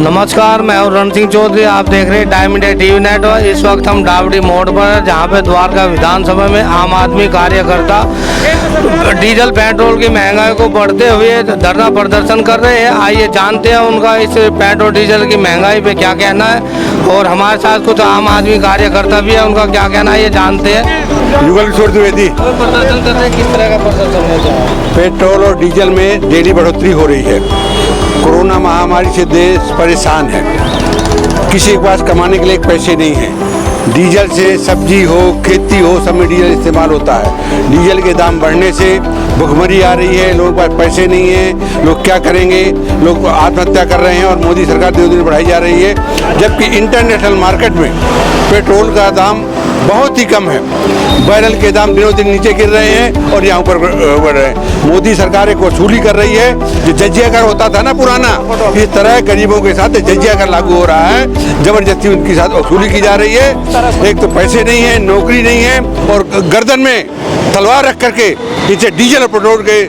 नमस्कार, मैं हूं रण सिंह चौधरी। आप देख रहे हैं डायमंड टीवी नेटवर्क। इस वक्त हम डावड़ी मोड़ पर, जहां पे द्वारका विधानसभा में आम आदमी कार्यकर्ता डीजल पेट्रोल की महंगाई को बढ़ते हुए धरना प्रदर्शन कर रहे हैं। आइए जानते हैं उनका इस पेट्रोल डीजल की महंगाई पे क्या कहना है। और हमारे साथ कुछ आम आदमी कार्यकर्ता भी है, उनका क्या कहना है ये जानते हैं। युगल किशोर द्विवेदी। प्रदर्शन कर रहे हैं, किस तरह का प्रदर्शन होता है? पेट्रोल और डीजल में डेली बढ़ोतरी हो रही है। कोरोना महामारी से देश परेशान है, किसी के पास कमाने के लिए पैसे नहीं हैं। डीजल से सब्जी हो, खेती हो, सब में डीजल इस्तेमाल होता है। डीजल के दाम बढ़ने से भुखमरी आ रही है, लोगों के पास पैसे नहीं है, लोग क्या करेंगे, लोग आत्महत्या कर रहे हैं और मोदी सरकार दिन दिन बढ़ाई जा रही है। जबकि इंटरनेशनल मार्केट में पेट्रोल का दाम बहुत ही कम है। बैरल के दाम दिनों दिन नीचे गिर रहे हैं और यहाँ ऊपर बढ़ रहे हैं। मोदी सरकार एक वसूली कर रही है। जो जजिया कर होता था ना पुराना, इस तरह गरीबों के साथ जजिया कर लागू हो रहा है। जबरदस्ती उनके साथ वसूली की जा रही है। एक तो पैसे नहीं है, नौकरी नहीं है और गर्दन में तलवार रख करके नीचे डीजल और पेट्रोल के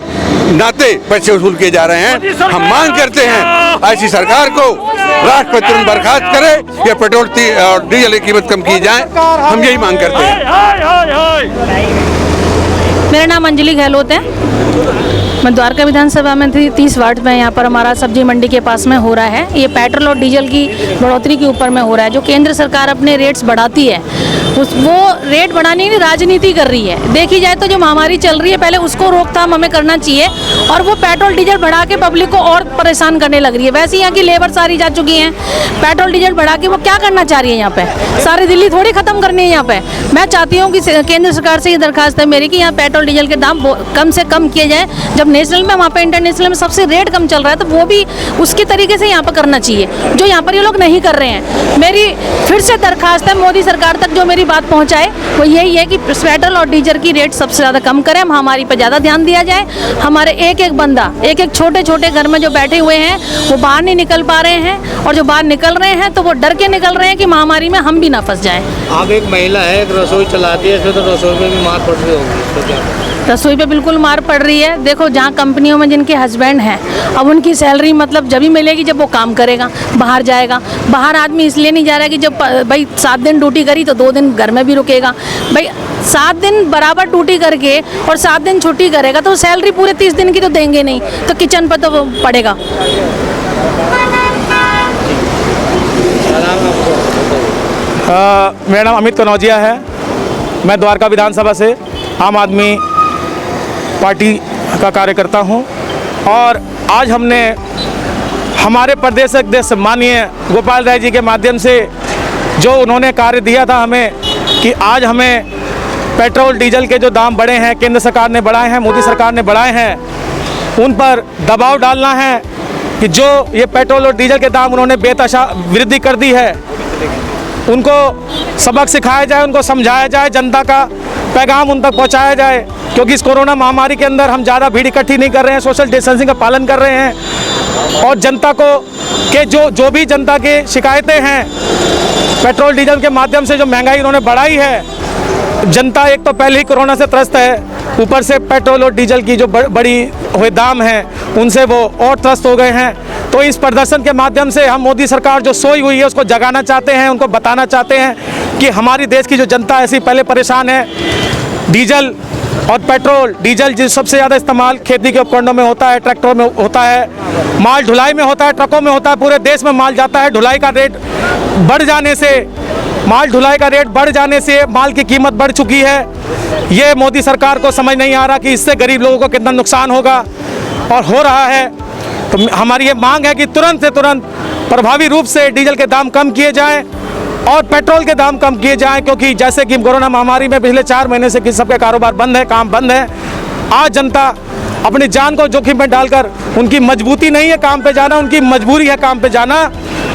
नाते पैसे वसूल किए जा रहे हैं। हम मांग करते हैं ऐसी सरकार को राष्ट्रपति तुरंत बर्खास्त करे या पेट्रोल और डीजल की कीमत कम की जाए। हम यही मांग करते हैं। मेरा नाम अंजलि गहलोत है। मैं द्वारका विधानसभा में 30 वार्ड में, यहाँ पर हमारा सब्जी मंडी के पास में हो रहा है। ये पेट्रोल और डीजल की बढ़ोतरी के ऊपर में हो रहा है। जो केंद्र सरकार अपने रेट्स बढ़ाती है, वो रेट बढ़ाने की राजनीति कर रही है। देखी जाए तो जो महामारी चल रही है, पहले उसको रोकथाम हमें करना चाहिए और वो पेट्रोल डीजल बढ़ा के पब्लिक को और परेशान करने लग रही है। वैसे यहाँ की लेबर सारी जा चुकी हैं। पेट्रोल डीजल बढ़ा के वो क्या करना चाह रही है? यहाँ पे सारी दिल्ली थोड़ी खत्म करनी है। यहाँ पे मैं चाहती हूँ कि केंद्र सरकार से ये दरखास्त है मेरी कि यहाँ पेट्रोल डीजल के दाम कम से कम किए जाए। जब नेशनल में, वहाँ पे इंटरनेशनल में सबसे रेट कम चल रहा है, तो वो भी उसकी तरीके से यहाँ पर करना चाहिए, जो यहाँ पर ये लोग नहीं कर रहे हैं। मेरी फिर से दरखास्त है मोदी सरकार तक, जो मेरी बात पहुँचाए, वो यही है कि पेट्रोल और डीजल की रेट सबसे ज़्यादा कम करें, महामारी पर ज़्यादा ध्यान दिया जाए। हमारे एक एक बंदा, एक एक छोटे छोटे घर में जो बैठे हुए हैं, वो बाहर नहीं निकल पा रहे हैं, और जो बाहर निकल रहे हैं तो वो डर के निकल रहे हैं कि महामारी में हम भी ना फंस जाएं। आप एक महिला है, एक रसोई चलाती है, इसमें तो रसोई में भी मार पड़ रही होगी, इसको क्या? रसोई पे बिल्कुल मार पड़ रही है। देखो, जहाँ कंपनियों में जिनके हस्बैंड हैं, अब उनकी सैलरी मतलब जब ही मिलेगी जब वो काम करेगा, बाहर जाएगा। बाहर आदमी इसलिए नहीं जा रहा कि जब भाई 7 दिन ड्यूटी करी तो 2 दिन घर में भी रुकेगा। भाई 7 दिन बराबर ड्यूटी करके और 7 दिन छुट्टी करेगा तो सैलरी पूरे 30 दिन की तो देंगे नहीं, तो किचन पर तो वो पड़ेगा। मेरा नाम अमित कनौजिया है। मैं द्वारका विधानसभा से आम आदमी पार्टी का कार्यकर्ता हूं और आज हमने हमारे प्रदेश अध्यक्ष माननीय गोपाल राय जी के माध्यम से जो उन्होंने कार्य दिया था हमें कि आज हमें पेट्रोल डीजल के जो दाम बढ़े हैं, केंद्र सरकार ने बढ़ाए हैं, मोदी सरकार ने बढ़ाए हैं, उन पर दबाव डालना है कि जो ये पेट्रोल और डीजल के दाम उन्होंने बेतहाशा वृद्धि कर दी है, उनको सबक सिखाया जाए, उनको समझाया जाए, जनता का पैगाम उन तक पहुंचाया जाए। क्योंकि इस कोरोना महामारी के अंदर हम ज़्यादा भीड़ इकट्ठी नहीं कर रहे हैं, सोशल डिस्टेंसिंग का पालन कर रहे हैं और जनता को के जो भी जनता की शिकायतें हैं, पेट्रोल डीजल के माध्यम से जो महंगाई उन्होंने बढ़ाई है, जनता एक तो पहले ही कोरोना से त्रस्त है, ऊपर से पेट्रोल और डीजल की जो बड़ी हुए दाम हैं उनसे वो और त्रस्त हो गए हैं। तो इस प्रदर्शन के माध्यम से हम मोदी सरकार जो सोई हुई है उसको जगाना चाहते हैं, उनको बताना चाहते हैं कि हमारी देश की जो जनता ऐसी पहले परेशान है। डीजल और पेट्रोल, डीजल जो सबसे ज़्यादा इस्तेमाल खेती के उपकरणों में होता है, ट्रैक्टरों में होता है, माल ढुलाई में होता है, ट्रकों में होता है, पूरे देश में माल जाता है। ढुलाई का रेट बढ़ जाने से, माल की कीमत बढ़ चुकी है। ये मोदी सरकार को समझ नहीं आ रहा कि इससे गरीब लोगों को कितना नुकसान होगा और हो रहा है। तो हमारी ये मांग है कि तुरंत से तुरंत प्रभावी रूप से डीजल के दाम कम किए जाएं और पेट्रोल के दाम कम किए जाएं। क्योंकि जैसे कि कोरोना महामारी में पिछले 4 महीने से कि सबके कारोबार बंद है, काम बंद है। आज जनता अपनी जान को जोखिम में डालकर, उनकी मजबूती नहीं है काम पे जाना, उनकी मजबूरी है काम पे जाना,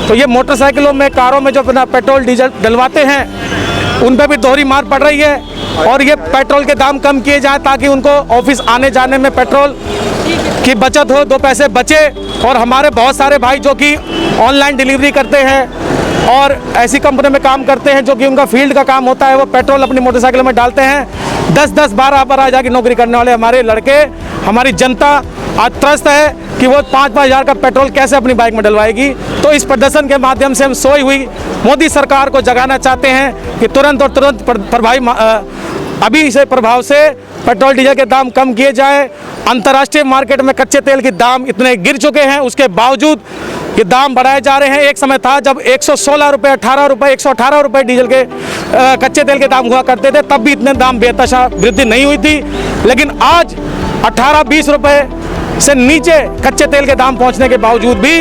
तो ये मोटरसाइकिलों में, कारों में जो अपना पेट्रोल डीजल डलवाते हैं उन पर भी दोहरी मार पड़ रही है। और ये पेट्रोल के दाम कम किए जाएँ ताकि उनको ऑफिस आने जाने में पेट्रोल की बचत हो, 2 पैसे बचे। और हमारे बहुत सारे भाई जो कि ऑनलाइन डिलीवरी करते हैं और ऐसी कंपनी में काम करते हैं जो कि उनका फील्ड का काम होता है, वो पेट्रोल अपनी मोटरसाइकिल में डालते हैं। 10-10, 12 बार आ जाके नौकरी करने वाले हमारे लड़के, हमारी जनता आज त्रस्त है। कि वो 5-5 हज़ार का पेट्रोल कैसे अपनी बाइक में डलवाएगी। तो इस प्रदर्शन के माध्यम से हम सोई हुई मोदी सरकार को जगाना चाहते हैं कि तुरंत और तुरंत अभी से प्रभाव से पेट्रोल डीजल के दाम कम किए जाए। अंतर्राष्ट्रीय मार्केट में कच्चे तेल के दाम इतने गिर चुके हैं, उसके बावजूद ये दाम बढ़ाए जा रहे हैं। एक समय था जब 116 रुपये, 18 रुपये, 118 रुपये डीजल के कच्चे तेल के दाम हुआ करते थे, तब भी इतने दाम बेतहाशा वृद्धि नहीं हुई थी। लेकिन आज 18-20 रुपये से नीचे कच्चे तेल के दाम पहुंचने के बावजूद भी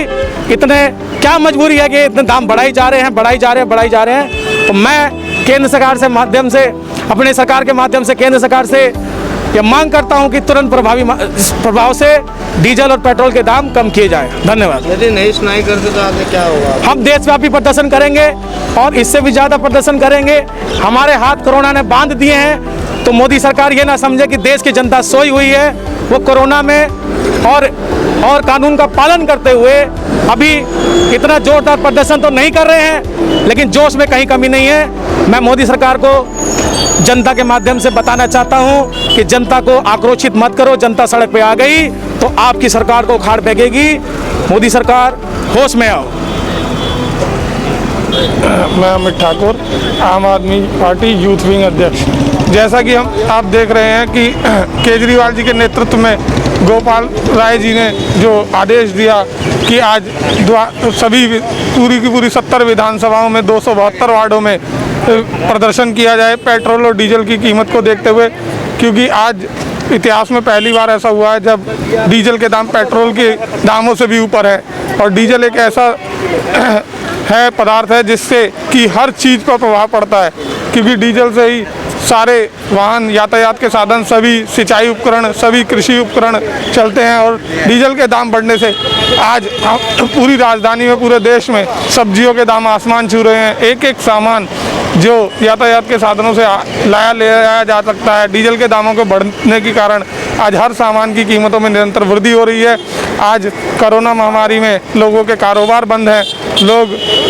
इतने क्या मजबूरी है कि इतने दाम बढ़ाई जा रहे हैं। तो मैं केंद्र सरकार से माध्यम से, अपने सरकार के माध्यम से केंद्र सरकार से ये मांग करता हूं कि तुरंत प्रभाव से डीजल और पेट्रोल के दाम कम किए जाएं। धन्यवाद। यदि नहीं सुनाई करते तो आगे क्या होगा? हम देशव्यापी प्रदर्शन करेंगे और इससे भी ज़्यादा प्रदर्शन करेंगे। हमारे हाथ कोरोना ने बांध दिए हैं, तो मोदी सरकार ये ना समझे कि देश की जनता सोई हुई है। वो कोरोना में और कानून का पालन करते हुए अभी इतना जोरदार प्रदर्शन तो नहीं कर रहे हैं, लेकिन जोश में कहीं कमी नहीं है। मैं मोदी सरकार को जनता के माध्यम से बताना चाहता हूं कि जनता को आक्रोशित मत करो। जनता सड़क पे आ गई तो आपकी सरकार को उखाड़ फेंकेगी। मोदी सरकार होश में आओ। मैं अमित ठाकुर, आम आदमी पार्टी यूथ विंग अध्यक्ष। जैसा कि आप देख रहे हैं कि केजरीवाल जी के नेतृत्व में गोपाल राय जी ने जो आदेश दिया कि आज सभी पूरी की पूरी 70 विधानसभाओं में 272 वार्डों में प्रदर्शन किया जाए पेट्रोल और डीजल की कीमत को देखते हुए, क्योंकि आज इतिहास में पहली बार ऐसा हुआ है जब डीजल के दाम पेट्रोल के दामों से भी ऊपर है। और डीजल एक ऐसा है पदार्थ है जिससे कि हर चीज़ पर प्रभाव पड़ता है, क्योंकि डीजल से ही सारे वाहन, यातायात के साधन, सभी सिंचाई उपकरण, सभी कृषि उपकरण चलते हैं। और डीजल के दाम बढ़ने से आज पूरी राजधानी में, पूरे देश में सब्जियों के दाम आसमान छू रहे हैं। एक एक सामान जो यातायात के साधनों से ले आया जा सकता है, डीजल के दामों के बढ़ने के कारण आज हर सामान की कीमतों में निरंतर वृद्धि हो रही है। आज कोरोना महामारी में लोगों के कारोबार बंद हैं, लोग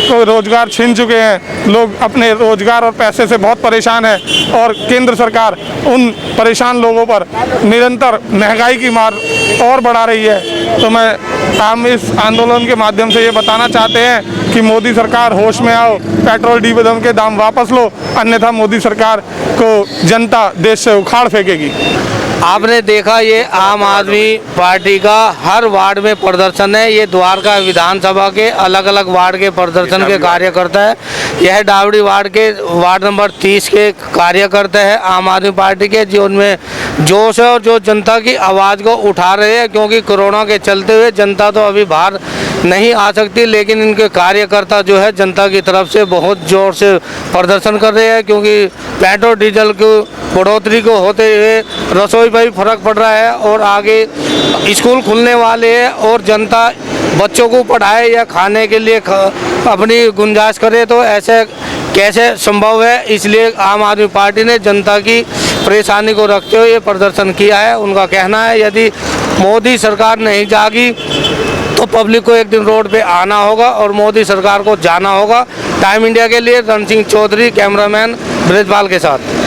को रोजगार छीन चुके हैं, लोग अपने रोजगार और पैसे से बहुत परेशान हैं और केंद्र सरकार उन परेशान लोगों पर निरंतर महंगाई की मार और बढ़ा रही है। तो हम इस आंदोलन के माध्यम से ये बताना चाहते हैं कि मोदी सरकार होश में आओ, पेट्रोल डीजल के दाम वापस लो, अन्यथा मोदी सरकार को जनता देश से उखाड़ फेंकेगी। आपने देखा ये आम आदमी पार्टी का हर वार्ड में प्रदर्शन है। ये द्वारका विधानसभा के अलग अलग वार्ड के प्रदर्शन के कार्यकर्ता है। यह डावड़ी वार्ड के वार्ड नंबर 30 के कार्यकर्ता है आम आदमी पार्टी के, जो उनमें जोश है और जो जनता की आवाज़ को उठा रहे हैं। क्योंकि कोरोना के चलते हुए जनता तो अभी बाहर नहीं आ सकती, लेकिन इनके कार्यकर्ता जो है जनता की तरफ से बहुत ज़ोर से प्रदर्शन कर रहे हैं। क्योंकि पेट्रोल डीजल की बढ़ोतरी को होते हुए रसोई पर भी फर्क पड़ रहा है और आगे स्कूल खुलने वाले हैं और जनता बच्चों को पढ़ाए या खाने के लिए अपनी गुंजाइश करे, तो ऐसे कैसे संभव है। इसलिए आम आदमी पार्टी ने जनता की परेशानी को रखते हुए ये प्रदर्शन किया है। उनका कहना है यदि मोदी सरकार नहीं जागी तो पब्लिक को एक दिन रोड पे आना होगा और मोदी सरकार को जाना होगा। टाइम इंडिया के लिए रण सिंह चौधरी, कैमरामैन ब्रजपाल के साथ।